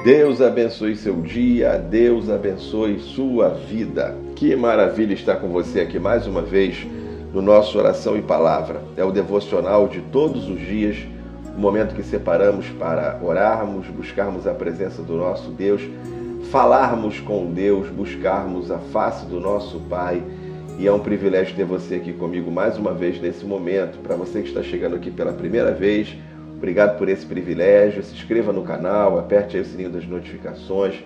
Deus abençoe seu dia, Deus abençoe sua vida. Que maravilha estar com você aqui mais uma vez no nosso Oração e Palavra. É o devocional de todos os dias, o momento que separamos para orarmos, buscarmos a presença do nosso Deus, falarmos com Deus, buscarmos a face do nosso Pai. E é um privilégio ter você aqui comigo mais uma vez nesse momento. Para você que está chegando aqui pela primeira vez, obrigado por esse privilégio. Se inscreva no canal, aperte aí o sininho das notificações,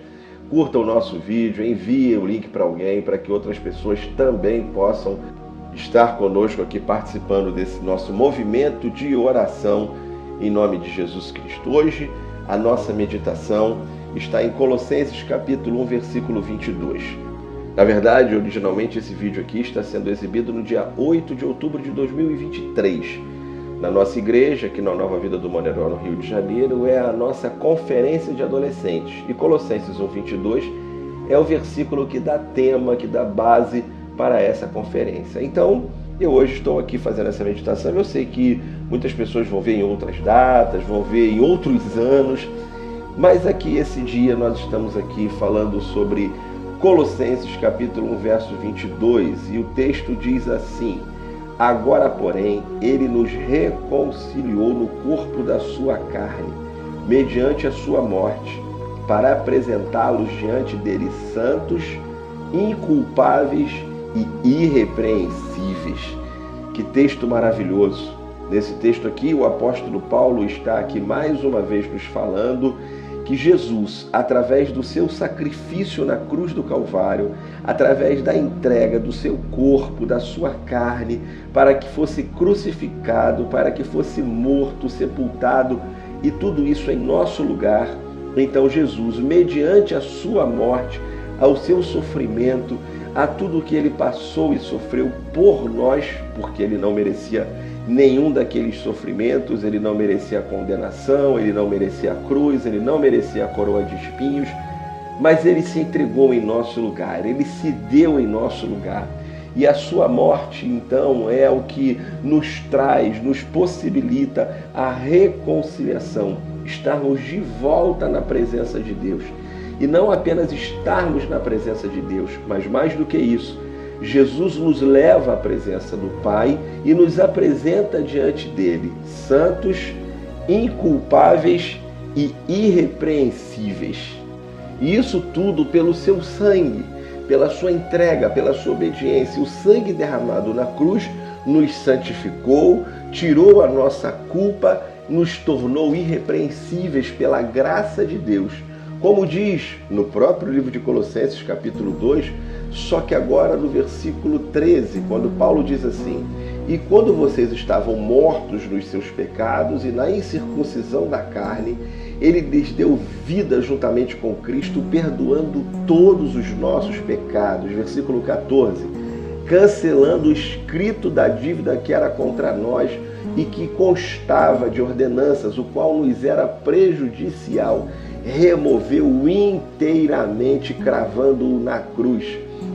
curta o nosso vídeo, envie o link para alguém, para que outras pessoas também possam estar conosco aqui participando desse nosso movimento de oração em nome de Jesus Cristo. Hoje a nossa meditação está em Colossenses capítulo 1, versículo 22. Na verdade, originalmente esse vídeo aqui está sendo exibido no dia 8 de outubro de 2023. Na nossa igreja, aqui na Nova Vida do Moneró, no Rio de Janeiro, é a nossa conferência de adolescentes. E Colossenses 1, 22 é o versículo que dá tema, que dá base para essa conferência. Então, eu hoje estou aqui fazendo essa meditação. Eu sei que muitas pessoas vão ver em outras datas, vão ver em outros anos, mas aqui esse dia nós estamos aqui falando sobre Colossenses capítulo 1, verso 22, e o texto diz assim: agora, porém, ele nos reconciliou no corpo da sua carne, mediante a sua morte, para apresentá-los diante dele santos, inculpáveis e irrepreensíveis. Que texto maravilhoso! Nesse texto aqui, o apóstolo Paulo está aqui mais uma vez nos falando que Jesus, através do seu sacrifício na cruz do Calvário, através da entrega do seu corpo, da sua carne, para que fosse crucificado, para que fosse morto, sepultado, e tudo isso em nosso lugar. Então Jesus, mediante a sua morte, ao seu sofrimento, a tudo que ele passou e sofreu por nós, porque ele não merecia nenhum daqueles sofrimentos, ele não merecia a condenação, ele não merecia a cruz, ele não merecia a coroa de espinhos, mas ele se entregou em nosso lugar, ele se deu em nosso lugar. E a sua morte, então, é o que nos traz, nos possibilita a reconciliação, estarmos de volta na presença de Deus. E não apenas estarmos na presença de Deus, mas mais do que isso, Jesus nos leva à presença do Pai e nos apresenta diante dele, santos, inculpáveis e irrepreensíveis. E isso tudo pelo seu sangue, pela sua entrega, pela sua obediência. O sangue derramado na cruz nos santificou, tirou a nossa culpa, nos tornou irrepreensíveis pela graça de Deus. Como diz no próprio livro de Colossenses, capítulo 2, só que agora no versículo 13, quando Paulo diz assim: e quando vocês estavam mortos nos seus pecados e na incircuncisão da carne, ele lhes deu vida juntamente com Cristo, perdoando todos os nossos pecados. Versículo 14, cancelando o escrito da dívida que era contra nós e que constava de ordenanças, o qual nos era prejudicial, removeu inteiramente, cravando-o na cruz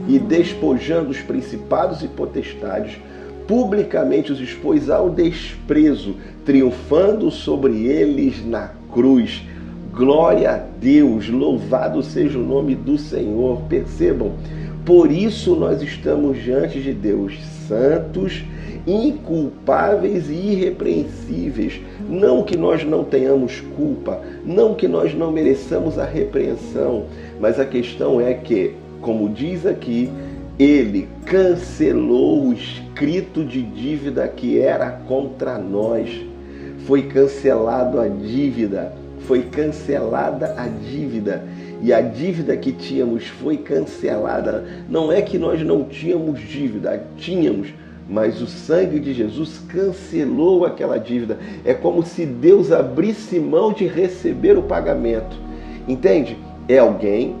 e despojando os principados e potestades, publicamente os expôs ao desprezo, triunfando sobre eles na cruz. Glória a Deus, louvado seja o nome do Senhor. Percebam, por isso nós estamos diante de Deus, santos, inculpáveis e irrepreensíveis. Não que nós não tenhamos culpa, não que nós não mereçamos a repreensão, mas a questão é que, como diz aqui, ele cancelou o escrito de dívida que era contra nós. Foi cancelado a dívida, foi cancelada a dívida. E a dívida que tínhamos foi cancelada. Não é que nós não tínhamos dívida, tínhamos, mas o sangue de Jesus cancelou aquela dívida. É como se Deus abrisse mão de receber o pagamento. Entende? É alguém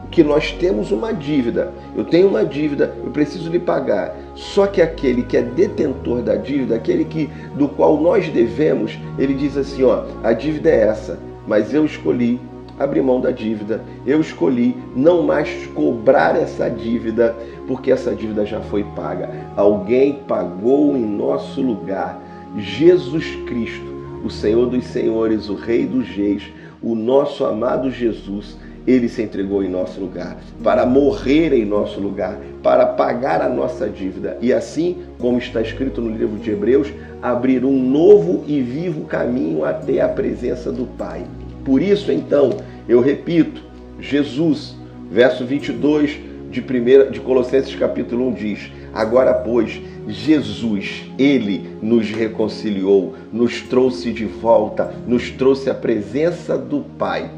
que nós temos uma dívida. Eu tenho uma dívida, eu preciso lhe pagar. Só que aquele que é detentor da dívida, aquele do qual nós devemos, ele diz assim, a dívida é essa, mas eu escolhi abrir mão da dívida, eu escolhi não mais cobrar essa dívida, porque essa dívida já foi paga. Alguém pagou em nosso lugar. Jesus Cristo, o Senhor dos Senhores, o Rei dos Reis, o nosso amado Jesus, ele se entregou em nosso lugar, para morrer em nosso lugar, para pagar a nossa dívida e assim, como está escrito no livro de Hebreus, abrir um novo e vivo caminho até a presença do Pai. Por isso, então, eu repito, Jesus, verso 22 de Colossenses capítulo 1 diz: agora, pois, Jesus, ele nos reconciliou, nos trouxe de volta, nos trouxe à presença do Pai.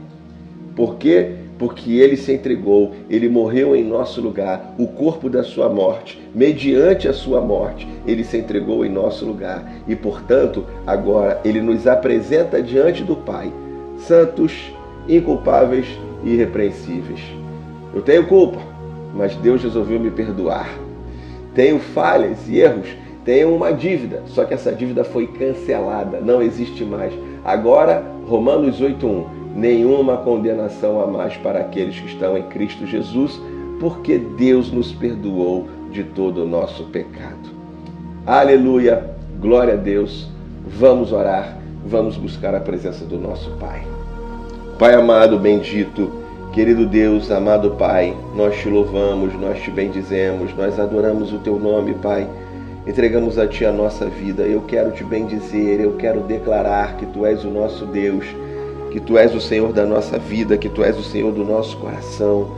Por quê? Porque ele se entregou, ele morreu em nosso lugar, o corpo da sua morte, mediante a sua morte, ele se entregou em nosso lugar e, portanto, agora ele nos apresenta diante do Pai, santos, inculpáveis e irrepreensíveis. Eu tenho culpa, mas Deus resolveu me perdoar. Tenho falhas e erros, tenho uma dívida, só que essa dívida foi cancelada, não existe mais. Agora, Romanos 8:1, nenhuma condenação há mais para aqueles que estão em Cristo Jesus, porque Deus nos perdoou de todo o nosso pecado. Aleluia, glória a Deus. Vamos orar, vamos buscar a presença do nosso Pai. Pai amado, bendito, querido Deus, amado Pai, nós te louvamos, nós te bendizemos, nós adoramos o teu nome, Pai. Entregamos a ti a nossa vida. Eu quero te bendizer, eu quero declarar que tu és o nosso Deus, que tu és o Senhor da nossa vida, que tu és o Senhor do nosso coração,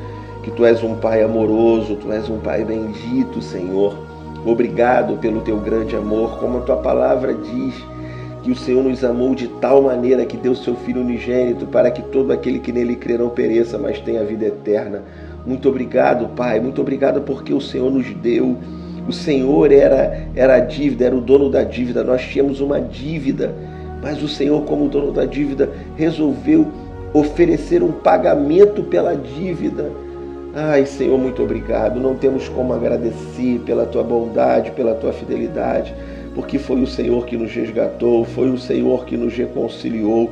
que tu és um Pai amoroso, tu és um Pai bendito, Senhor. Obrigado pelo teu grande amor, como a tua palavra diz, que o Senhor nos amou de tal maneira que deu seu Filho unigênito para que todo aquele que nele crê não pereça, mas tenha vida eterna. Muito obrigado, Pai, muito obrigado porque o Senhor nos deu. O Senhor era a dívida, era o dono da dívida, nós tínhamos uma dívida, mas o Senhor, como dono da dívida, resolveu oferecer um pagamento pela dívida. Ai, Senhor, muito obrigado. Não temos como agradecer pela tua bondade, pela tua fidelidade, porque foi o Senhor que nos resgatou, foi o Senhor que nos reconciliou,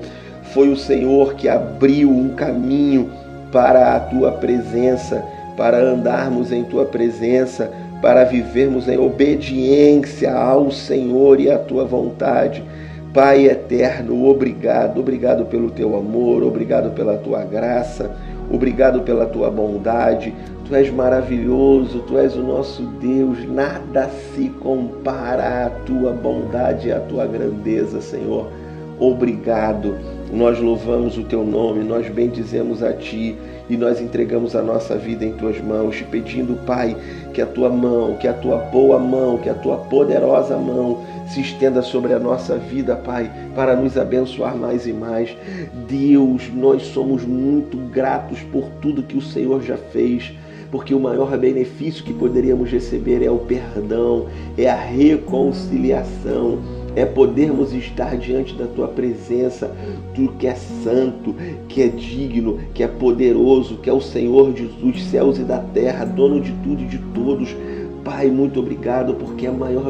foi o Senhor que abriu um caminho para a tua presença, para andarmos em tua presença, para vivermos em obediência ao Senhor e à tua vontade. Pai eterno, obrigado, obrigado pelo teu amor, obrigado pela tua graça, obrigado pela tua bondade. Tu és maravilhoso, tu és o nosso Deus, nada se compara à tua bondade e à tua grandeza, Senhor. Obrigado, nós louvamos o teu nome, nós bendizemos a ti e nós entregamos a nossa vida em tuas mãos, te pedindo, Pai, que a tua mão, que a tua boa mão, que a tua poderosa mão se estenda sobre a nossa vida, Pai, para nos abençoar mais e mais. Deus, nós somos muito gratos por tudo que o Senhor já fez, porque o maior benefício que poderíamos receber é o perdão, é a reconciliação, é podermos estar diante da tua presença, tu que é santo, que é digno, que é poderoso, que é o Senhor dos céus e da terra, dono de tudo e de todos. Pai, muito obrigado, porque a maior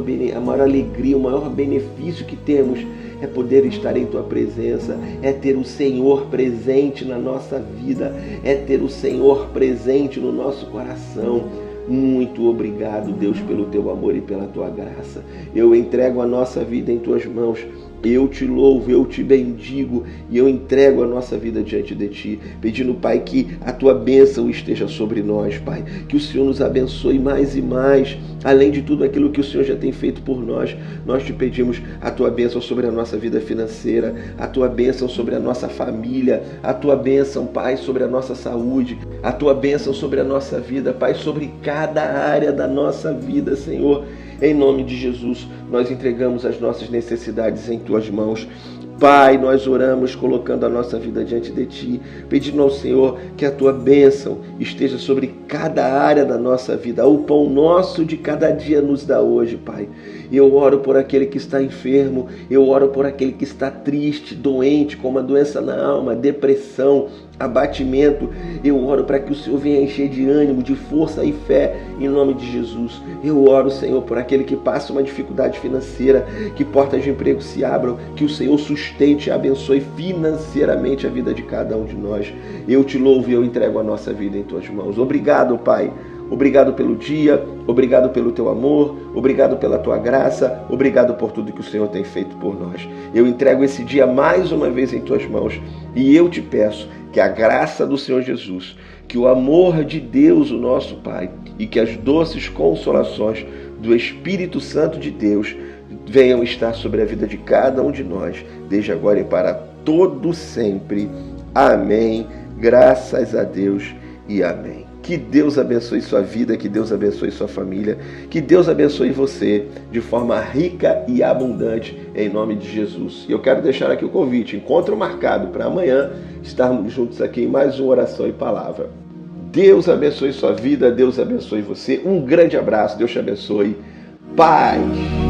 alegria, o maior benefício que temos é poder estar em tua presença, é ter o Senhor presente na nossa vida, é ter o Senhor presente no nosso coração. Muito obrigado, Deus, pelo teu amor e pela tua graça. Eu entrego a nossa vida em tuas mãos. Eu te louvo, eu te bendigo e eu entrego a nossa vida diante de ti, pedindo, Pai, que a tua bênção esteja sobre nós, Pai, que o Senhor nos abençoe mais e mais, além de tudo aquilo que o Senhor já tem feito por nós. Nós te pedimos a tua bênção sobre a nossa vida financeira, a tua bênção sobre a nossa família, a tua bênção, Pai, sobre a nossa saúde, a tua bênção sobre a nossa vida, Pai, sobre cada área da nossa vida, Senhor. Em nome de Jesus, nós entregamos as nossas necessidades em tuas mãos. Pai, nós oramos colocando a nossa vida diante de ti, pedindo ao Senhor que a tua bênção esteja sobre cada área da nossa vida. O pão nosso de cada dia nos dá hoje, Pai. Eu oro por aquele que está enfermo, eu oro por aquele que está triste, doente, com uma doença na alma, depressão, abatimento. Eu oro para que o Senhor venha encher de ânimo, de força e fé, em nome de Jesus. Eu oro, Senhor, por aquele que passa uma dificuldade financeira, que portas de emprego se abram, que o Senhor sustente e abençoe financeiramente a vida de cada um de nós. Eu te louvo e eu entrego a nossa vida em tuas mãos. Obrigado, Pai. Obrigado pelo dia, obrigado pelo teu amor, obrigado pela tua graça, obrigado por tudo que o Senhor tem feito por nós. Eu entrego esse dia mais uma vez em tuas mãos e eu te peço que a graça do Senhor Jesus, que o amor de Deus, o nosso Pai, e que as doces consolações do Espírito Santo de Deus venham estar sobre a vida de cada um de nós, desde agora e para todo sempre. Amém. Graças a Deus e amém. Que Deus abençoe sua vida, que Deus abençoe sua família, que Deus abençoe você de forma rica e abundante, em nome de Jesus. E eu quero deixar aqui o convite, encontro marcado para amanhã, estarmos juntos aqui em mais uma oração e palavra. Deus abençoe sua vida, Deus abençoe você. Um grande abraço, Deus te abençoe. Paz.